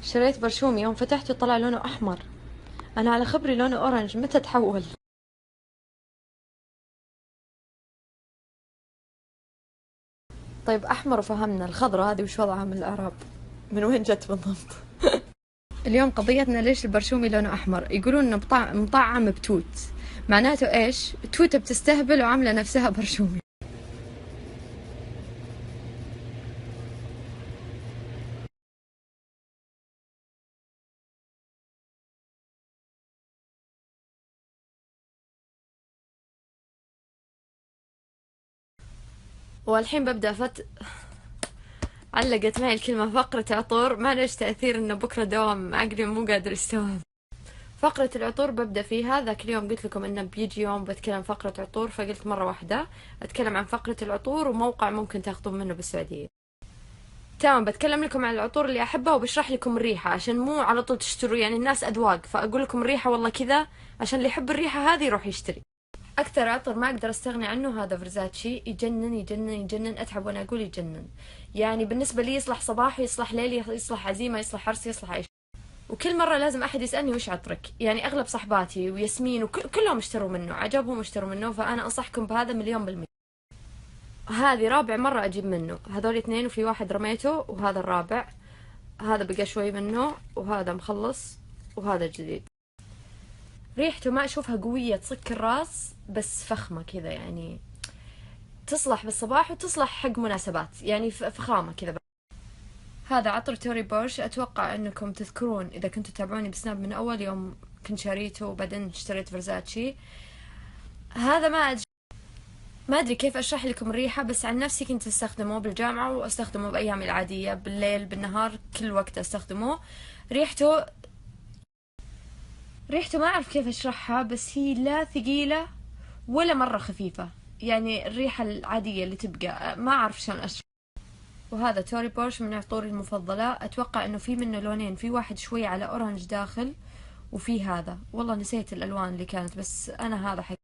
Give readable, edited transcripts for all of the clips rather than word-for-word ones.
شريت برشوم يوم فتحته طلع لونه أحمر. أنا على خبري لونه أورنج، متى تحول؟ طيب أحمر وفهمنا، الخضرة هذه وش وضعها من الإعراب؟ من وين جت بالضبط؟ اليوم قضيتنا ليش البرشومي لونه أحمر. يقولون إنه مطعم بتوت. معناته إيش؟ توتة بتستهبل وعاملة نفسها برشومي. والحين ببدأ علقت معي الكلمة فقرة عطور، معلش تأثير إنه بكرة دوام عقلي مو قادر يستوعب. فقرة العطور ببدأ فيها. ذاك اليوم قلت لكم إنه بيجي يوم بتكلم فقرة عطور، فقلت مرة واحدة أتكلم عن فقرة العطور وموقع ممكن تاخذون منه بالسعودية. تمام، بتكلم لكم عن العطور اللي أحبها وبشرح لكم الريحة عشان مو على طول تشتروا، يعني الناس أذواق، فأقول لكم الريحة والله كذا عشان اللي يحب الريحة هذه يروح يشتري. أكثر عطر ما أقدر أستغني عنه هذا فرزاتشي، يجنن يجنن يجنن، أتعب وأنا أقول يجنن. يعني بالنسبة لي يصلح صباح، يصلح ليلي، يصلح عزيمة، يصلح عرس، يصلح أي شيء. وكل مرة لازم أحد يسألني وش عطرك، يعني أغلب صحباتي وياسمين وكلهم اشتروا منه، عجبهم اشتروا منه، فأنا أنصحكم بهذا 1,000,000%. هذه رابع مرة أجيب منه، هذول اثنين وفي واحد رميته وهذا الرابع. هذا بقى شوي منه وهذا مخلص وهذا جديد. ريحته ما أشوفها قوية تصك الراس، بس فخمة كذا، يعني تصلح بالصباح وتصلح حق مناسبات، يعني فخامة كذا. هذا عطر توري بورش، أتوقع أنكم تذكرون إذا كنتوا تتابعوني بسناب من أول يوم كنت شاريته وبعدين اشتريت فرزاتشي. هذا ما أدري كيف أشرح لكم الريحة، بس عن نفسي كنت أستخدمه بالجامعة وأستخدمه بأيامي العادية، بالليل بالنهار كل وقت أستخدمه. ريحته ما أعرف كيف أشرحها، بس هي لا ثقيلة ولا مرة خفيفة، يعني الريحة العادية اللي تبقى، ما أعرف شلون أشرح. وهذا توري بورش من عطوري المفضلة. أتوقع أنه في منه لونين، في واحد شوي على أورنج داخل، وفي هذا والله نسيت الألوان اللي كانت، بس أنا هذا حق.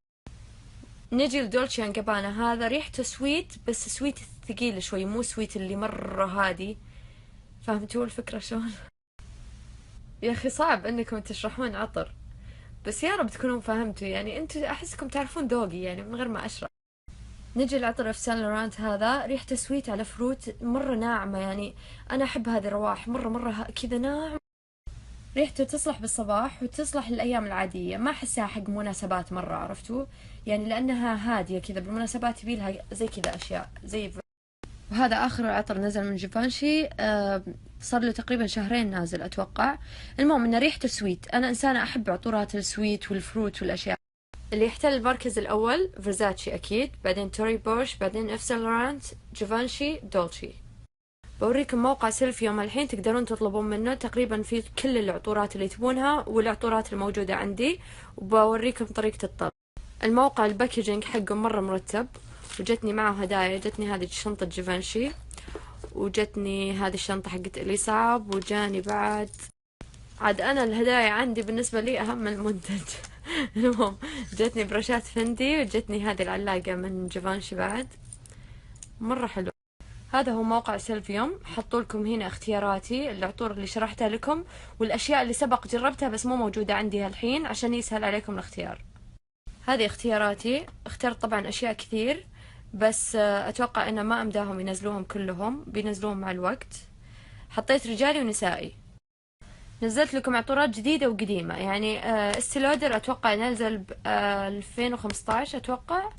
نجي لدولتشي أند جابانا، هذا ريحته سويت، بس سويت ثقيل شوي، مو سويت اللي مرة هادي. فهمتوا الفكرة شلون؟ يا أخي صعب أنكم تشرحون عطر، بس يا رب تكونون فهمتوا، يعني أنتوا أحسكم تعرفون ذوقي يعني من غير ما أشرح. نجي العطر في سان لورانت، هذا ريحته سويت على فروت مرة ناعمة، يعني أنا أحب هذه الرواح مرة كذا ناعمة. ريحته تصلح بالصباح وتصلح للأيام العادية، ما أحسها حق مناسبات مرة، عرفتوا؟ يعني لأنها هادية كذا، بالمناسبات يبيلها زي كذا أشياء زي. وهذا آخر عطر نزل من جيفانشي، صار له تقريبا شهرين نازل أتوقع. المهم إن ريحته سويت، أنا إنسانة أحب عطورات السويت والفروت والأشياء. اللي يحتل المركز الأول فرزاتشي أكيد، بعدين توري بورش، بعدين إف سان لورانت، جيفانشي، دولتشي. بوريكم موقع سيلفيوم الحين تقدرون تطلبون منه تقريبا في كل العطورات اللي تبونها والعطورات الموجودة عندي، وبوريكم طريقة الطلب. الموقع الباكجينج حقه مرة مرتب، وجتني معه هدايا، جتني هذه شنطة جيفانشي، وجتني هذه الشنطة حقت إليصعب، وجاني بعد عاد أنا الهدايا عندي بالنسبة لي أهم من المنتج. المهم جتني برشات فندي، وجتني هذه العلاقة من جيفانشي بعد مرة حلو. هذا هو موقع سيلفيوم، حطوا لكم هنا اختياراتي، العطور اللي شرحتها لكم والأشياء اللي سبق جربتها بس مو موجودة عندي الحين عشان يسهل عليكم الاختيار. هذه اختياراتي، اخترت طبعا أشياء كثير، بس أتوقع إن ما أمداهم ينزلوهم كلهم، بينزلوهم مع الوقت. حطيت رجالي ونسائي. نزلت لكم عطورات جديدة وقديمة، يعني استيلودر أتوقع نزل ب 2015 أتوقع،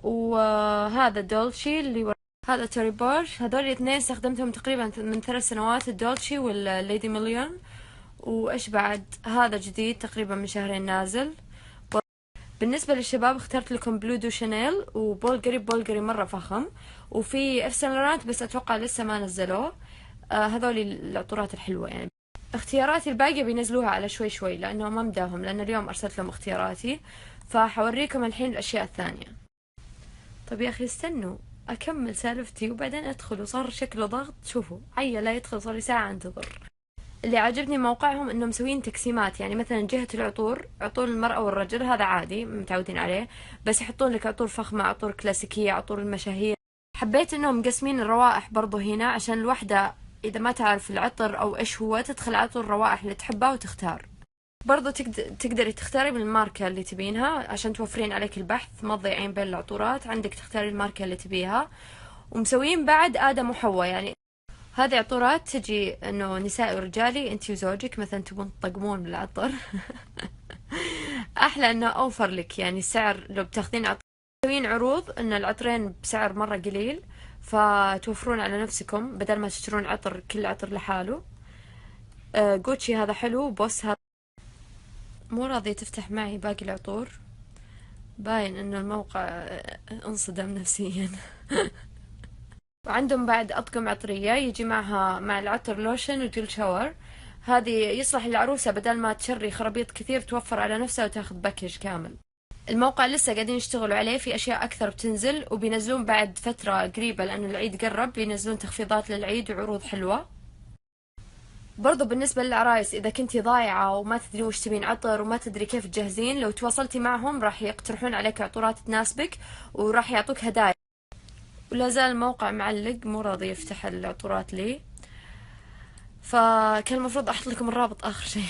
وهذا دولشي اللي هذا توري بورش، هذول الاثنين استخدمتهم تقريبا من 3 سنوات، الدولتشي والليدي مليون. وإيش بعد؟ هذا جديد تقريبا من شهرين نازل. بالنسبة للشباب اخترت لكم بلو دو شانيل وبولغري مرة فخم، وفي اف سان لورانت بس أتوقع لسه ما نزلوه. هذول العطورات الحلوة يعني. اختياراتي الباقية بينزلوها على شوي لأنه ما مداهم، لأن اليوم أرسلت لهم اختياراتي، فحوريكم الحين الأشياء الثانية. طب يا أخي استنوا أكمل سالفتي وبعدين أدخل، وصار شكله ضغط، شوفوا عيا لا يدخل، صار لي ساعة أنتظر. اللي عجبني موقعهم إنهم مسوين تقسيمات، يعني مثلا جهة العطور، عطور المرأة والرجل هذا عادي متعودين عليه، بس يحطون لك عطور فخمة، عطور كلاسيكية، عطور المشاهير. حبيت إنهم مقسمين الروائح برضو هنا، عشان الوحدة إذا ما تعرف العطر أو إيش هو، تدخل على طول الروائح اللي تحبها وتختار. برضو تقدري تختاري من الماركة اللي تبينها عشان توفرين عليك البحث، ما تضيعين بين العطورات. عندك تختاري الماركة اللي تبيها. ومسويين بعد آدم وحواء، يعني هذه عطورات تجي انه نسائي ورجالي، انتي وزوجك مثلا تبون تطقمون بالعطر. احلى انه اوفر لك، يعني السعر لو بتاخذين عطر، مسويين عروض ان العطرين بسعر مرة قليل، فتوفرون على نفسكم بدل ما تشترون عطر كل عطر لحاله. جوتشي هذا حلو، بوس هذا مو راضية تفتح معي باقي العطور، باين انه الموقع انصدم نفسيا. وعندهم بعد أطقم عطرية يجي معها مع العطر لوشن وجل شاور. هذه يصلح العروسة بدل ما تشري خرابيط كثير توفر على نفسها وتاخذ باكج كامل. الموقع لسه قاعدين يشتغلوا عليه، في أشياء أكثر بتنزل، وبينزلون بعد فترة قريبة لأن العيد قرب، بينزلون تخفيضات للعيد وعروض حلوة. برضو بالنسبة للعرايس، إذا كنتي ضايعة وما تدري وش تبين عطر وما تدري كيف تجهزين، لو تواصلتي معهم راح يقترحون عليك عطورات تناسبك وراح يعطوك هدايا. ولا زال الموقع معلق مو راضي يفتح العطورات لي، فكان المفروض أحط لكم الرابط آخر شيء.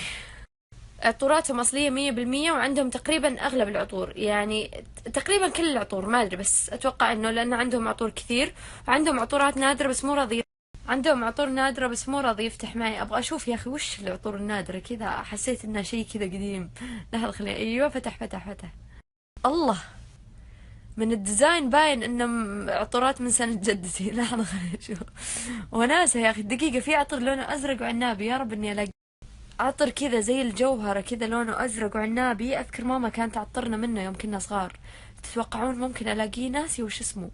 عطوراتهم أصلية 100%، وعندهم تقريبا أغلب العطور، يعني تقريبا كل العطور، ما أدري بس أتوقع إنه لأن عندهم عطور كثير، وعندهم عطورات نادرة بس مو راضي. عندهم عطور نادرة بس مو راضي يفتح معي. أبغى أشوف يا أخي وش العطور النادرة كذا، حسيت إنه شيء كذا قديم. لحظة خليني، أيوة فتح. الله، من الديزاين باين انه عطورات من سنة جدتي. لحظة خليني اشوف. وناسة يا اخي، دقيقة، في عطر لونه ازرق وعنابي، يا رب اني الاقي عطر كذا زي الجوهرة كذا لونه ازرق وعنابي. اذكر ماما كانت تعطرنا منه يوم كنا صغار. تتوقعون ممكن الاقيه؟ ناسي وش اسمه،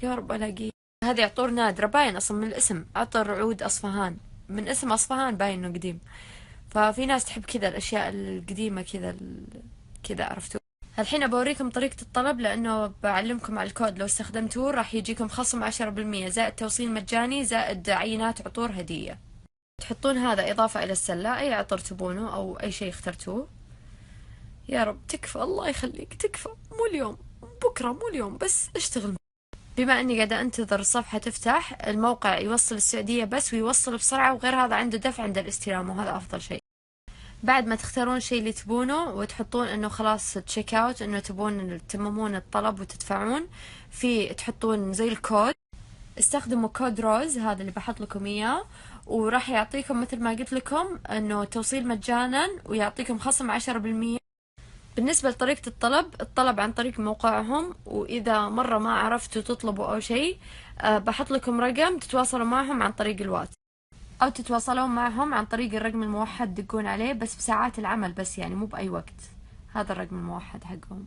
يا رب الاقيه. هذه عطور نادرة، باين اصلا من الاسم عطر عود اصفهان، من اسم اصفهان باين انه قديم. ففي ناس تحب كذا الاشياء القديمة كذا كذا، عرفتوا. الحين بوريكم طريقة الطلب، لأنه بعلمكم على الكود، لو استخدمتوه راح يجيكم خصم 10% زائد توصيل مجاني زائد عينات عطور هدية. تحطون هذا إضافة إلى السلة، أي عطر تبونه أو أي شيء اخترتوه. يا رب تكفى، الله يخليك تكفى، مو اليوم، بكرة، مو اليوم، بس اشتغل. بما أني قاعدة أنتظر الصفحة تفتح، الموقع يوصل السعودية بس، ويوصل بسرعة، وغير هذا عنده دفع عند الاستلام، وهذا أفضل شيء. بعد ما تختارون الشيء اللي تبونه وتحطون انه خلاص تشيك اوت، انه تبون تتممون الطلب وتدفعون، في تحطون زي الكود. استخدموا كود روز هذا اللي بحط لكم اياه، وراح يعطيكم مثل ما قلت لكم انه توصيل مجانا، ويعطيكم خصم 10%. بالنسبة لطريقة الطلب عن طريق موقعهم، وإذا مرة ما عرفتوا تطلبوا أو شيء، بحط لكم رقم تتواصلوا معهم عن طريق الواتس، أو تتواصلون معهم عن طريق الرقم الموحد، تدقون عليه بس بساعات العمل بس، يعني مو بأي وقت. هذا الرقم الموحد حقهم.